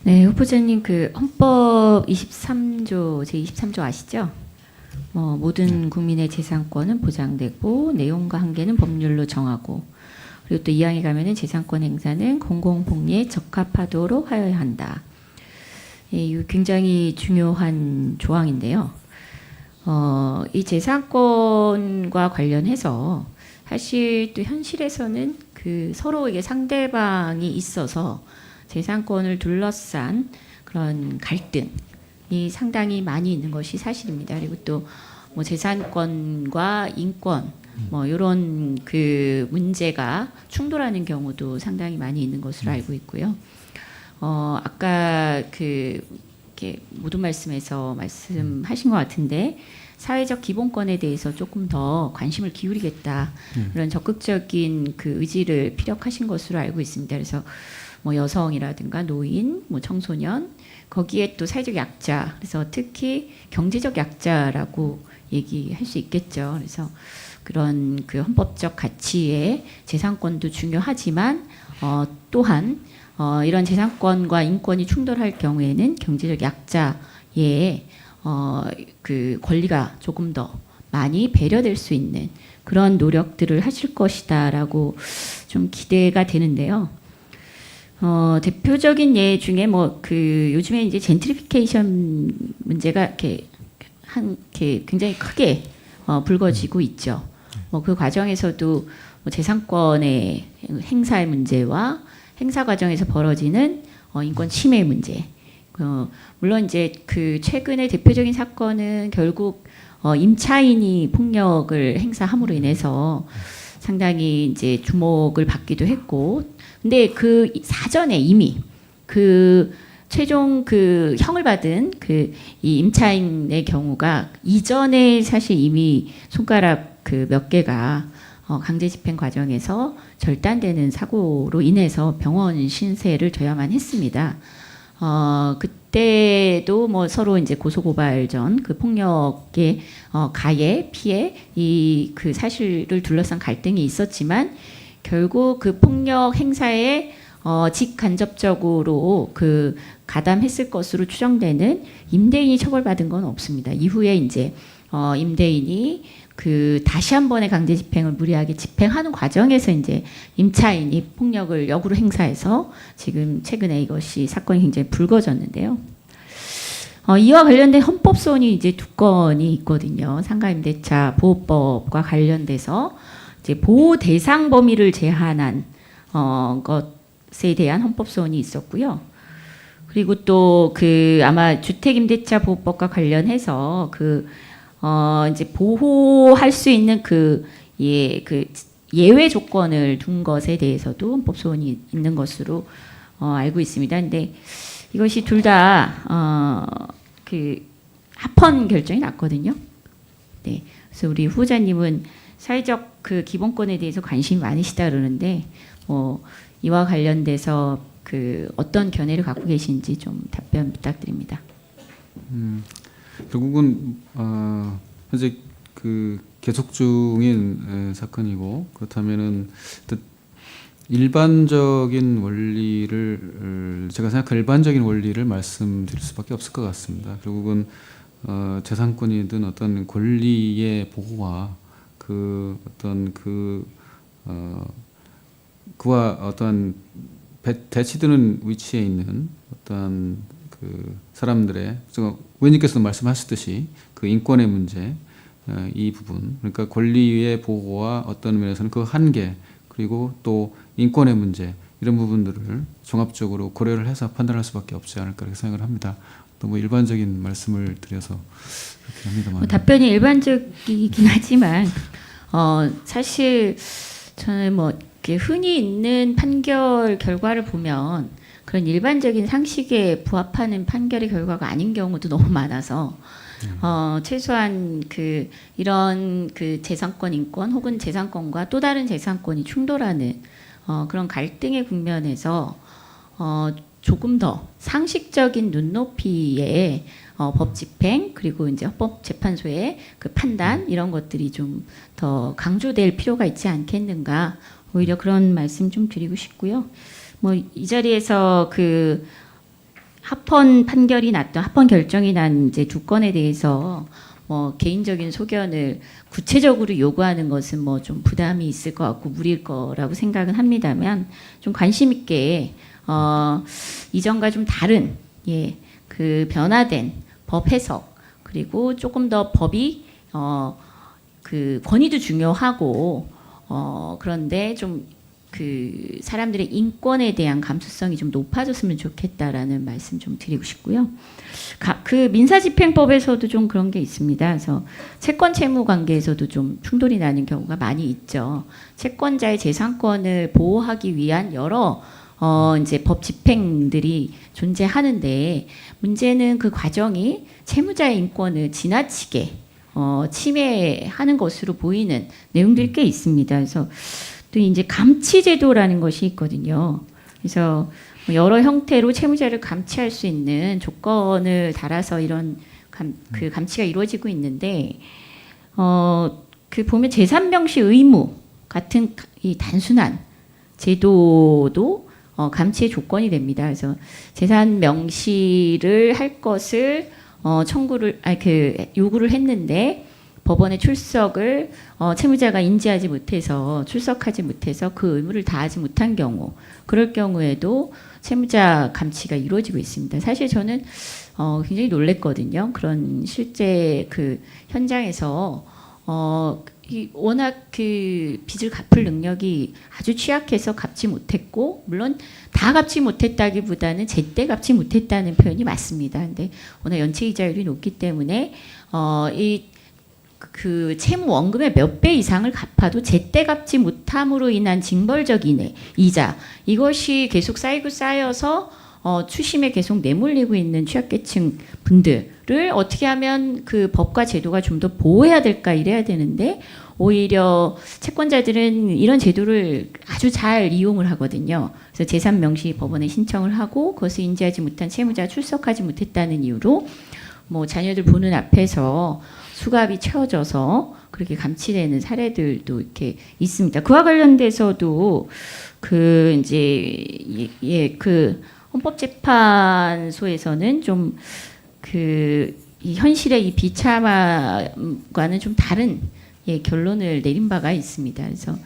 네, 후보자님 그 헌법 23조 제23조 아시죠? 모든 국민의 재산권은 보장되고 내용과 한계는 법률로 정하고 그리고 또 2항에 가면은 재산권 행사는 공공복리에 적합하도록 하여야 한다. 이 굉장히 중요한 조항인데요. 이 재산권과 관련해서 사실 또 현실에서는 그 서로 이게 상대방이 있어서 재산권을 둘러싼 그런 갈등이 상당히 많이 있는 것이 사실입니다. 그리고 또 뭐 재산권과 인권 뭐 이런 그 문제가 충돌하는 경우도 상당히 많이 있는 것으로 알고 있고요. 아까 그 이렇게 모든 말씀에서 말씀하신 것 같은데 사회적 기본권에 대해서 조금 더 관심을 기울이겠다 이런 적극적인 그 의지를 피력하신 것으로 알고 있습니다. 그래서 뭐 여성이라든가 노인, 뭐 청소년 거기에 또 사회적 약자, 그래서 특히 경제적 약자라고 얘기할 수 있겠죠. 그래서 그런 그 헌법적 가치의 재산권도 중요하지만 또한 이런 재산권과 인권이 충돌할 경우에는 경제적 약자의 그 권리가 조금 더 많이 배려될 수 있는 그런 노력들을 하실 것이다라고 좀 기대가 되는데요. 대표적인 예 중에 뭐 그 요즘에 이제 젠트리피케이션 문제가 이렇게 굉장히 크게 불거지고 있죠. 뭐 그 과정에서도 뭐 재산권의 행사의 문제와 행사 과정에서 벌어지는 인권 침해 문제. 물론 이제 그 최근에 대표적인 사건은 결국 임차인이 폭력을 행사함으로 인해서 상당히 이제 주목을 받기도 했고, 근데 그 사전에 이미 그 최종 그 형을 받은 그 이 임차인의 경우가 이전에 사실 이미 손가락 그 몇 개가 강제 집행 과정에서 절단되는 사고로 인해서 병원 신세를 져야만 했습니다. 그때도 뭐 서로 이제 고소고발전 그 폭력의 가해 피해 이 그 사실을 둘러싼 갈등이 있었지만 결국 그 폭력 행사에 직간접적으로 그 가담했을 것으로 추정되는 임대인이 처벌받은 건 없습니다. 이후에 이제 임대인이 그 다시 한 번의 강제 집행을 무리하게 집행하는 과정에서 이제 임차인이 폭력을 역으로 행사해서 지금 최근에 이것이 사건이 굉장히 불거졌는데요. 이와 관련된 헌법 소원이 이제 두 건이 있거든요. 상가임대차 보호법과 관련돼서 이제 보호 대상 범위를 제한한 것에 대한 헌법 소원이 있었고요. 그리고 또 그 아마 주택임대차 보호법과 관련해서 그 이제 보호할 수 있는 그 예외 조건을 둔 것에 대해서도 헌법 소원이 있는 것으로 알고 있습니다. 근데 이것이 둘 다 그 합헌 결정이 났거든요. 네, 그래서 우리 후보자님은 사회적 그 기본권에 대해서 관심이 많으시다 그러는데 이와 관련돼서 그 어떤 견해를 갖고 계신지 좀 답변 부탁드립니다. 결국은 현재 그 계속 중인 사건이고 그렇다면은 일반적인 원리를 제가 생각한 일반적인 원리를 말씀드릴 수밖에 없을 것 같습니다. 결국은 재산권이든 어떤 권리의 보호와 그 어떤 그와 어떤 대치되는 위치에 있는 어떤 그 사람들의 의원님께서 말씀하셨듯이 그 인권의 문제 이 부분 그러니까 권리의 보호와 어떤 면에서는 그 한계 그리고 또 인권의 문제 이런 부분들을 종합적으로 고려를 해서 판단할 수밖에 없지 않을까 이렇게 생각을 합니다. 또 뭐 일반적인 말씀을 드려서 그렇게 합니다만 답변이 일반적이긴 하지만 사실 저는 뭐 이렇게 흔히 있는 판결 결과를 보면 그런 일반적인 상식에 부합하는 판결의 결과가 아닌 경우도 너무 많아서 최소한 그 이런 그 재산권 인권 혹은 재산권과 또 다른 재산권이 충돌하는 그런 갈등의 국면에서 조금 더 상식적인 눈높이의 법 집행 그리고 이제 헌법재판소의 그 판단 이런 것들이 좀 더 강조될 필요가 있지 않겠는가 오히려 그런 말씀 좀 드리고 싶고요. 뭐 이 자리에서 그 합헌 판결이 났던 합헌 결정이 난 이제 두 건에 대해서 뭐 개인적인 소견을 구체적으로 요구하는 것은 뭐 좀 부담이 있을 것 같고 무리일 거라고 생각은 합니다만 좀 관심 있게 이전과 좀 다른 그 변화된 법 해석 그리고 조금 더 법이 그 권위도 중요하고 그런데 좀 그 사람들의 인권에 대한 감수성이 좀 높아졌으면 좋겠다라는 말씀 좀 드리고 싶고요. 그 민사집행법에서도 좀 그런 게 있습니다. 그래서 채권 채무 관계에서도 좀 충돌이 나는 경우가 많이 있죠. 채권자의 재산권을 보호하기 위한 여러 이제 법 집행들이 존재하는데 문제는 그 과정이 채무자의 인권을 지나치게 침해하는 것으로 보이는 내용들이 꽤 있습니다. 그래서 또 이제 감치제도라는 것이 있거든요. 그래서 여러 형태로 채무자를 감치할 수 있는 조건을 달아서 이런 그 감치가 이루어지고 있는데 그 보면 재산 명시 의무 같은 이 단순한 제도도 감치의 조건이 됩니다. 그래서 재산 명시를 할 것을 요구를 했는데 법원에 출석을 채무자가 인지하지 못해서 출석하지 못해서 그 의무를 다하지 못한 경우 그럴 경우에도 채무자 감치가 이루어지고 있습니다. 사실 저는 굉장히 놀랬거든요. 그런 실제 그 현장에서 워낙 그 빚을 갚을 능력이 아주 취약해서 갚지 못했고 물론 다 갚지 못했다기보다는 제때 갚지 못했다는 표현이 맞습니다. 근데 워낙 연체 이자율이 높기 때문에 그 채무 원금의 몇 배 이상을 갚아도 제때 갚지 못함으로 인한 징벌적 이자 이것이 계속 쌓여서 추심에 계속 내몰리고 있는 취약계층 분들을 어떻게 하면 그 법과 제도가 좀 더 보호해야 될까 이래야 되는데 오히려 채권자들은 이런 제도를 아주 잘 이용을 하거든요. 그래서 재산 명시 법원에 신청을 하고 그것을 인지하지 못한 채무자가 출석하지 못했다는 이유로 뭐 자녀들 보는 앞에서 수갑이 채워져서 그렇게 감치되는 사례들도 이렇게 있습니다. 그와 관련돼서도 그 이제 그 헌법재판소에서는 좀 그 이 현실의 이 비참함과는 좀 다른 결론을 내린 바가 있습니다. 그래서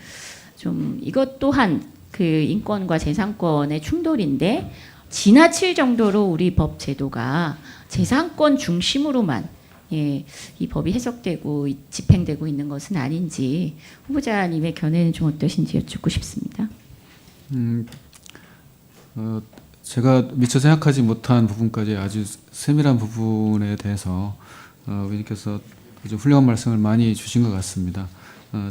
좀 이것 또한 그 인권과 재산권의 충돌인데 지나칠 정도로 우리 법 제도가 재산권 중심으로만 이 법이 해석되고 집행되고 있는 것은 아닌지 후보자님의 견해는 좀 어떠신지 여쭙고 싶습니다. 제가 미처 생각하지 못한 부분까지 아주 세밀한 부분에 대해서 의원님께서 좀 훌륭한 말씀을 많이 주신 것 같습니다.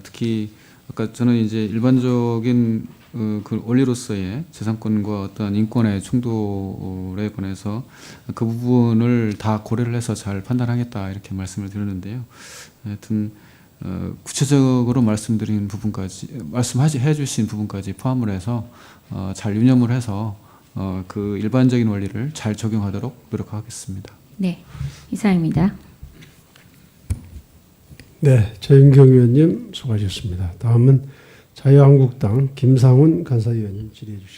특히 아까 저는 이제 일반적인 그 원리로서의 재산권과 어떤 인권의 충돌에 관해서 그 부분을 다 고려를 해서 잘 판단하겠다 이렇게 말씀을 드렸는데요. 하여튼 구체적으로 말씀드린 부분까지 말씀해 주신 부분까지 포함을 해서 잘 유념을 해서 그 일반적인 원리를 잘 적용하도록 노력하겠습니다. 네, 이상입니다. 네, 최윤경 의원님 수고하셨습니다. 다음은 자유한국당 김상훈 간사위원님 질의해 주시기 바랍니다.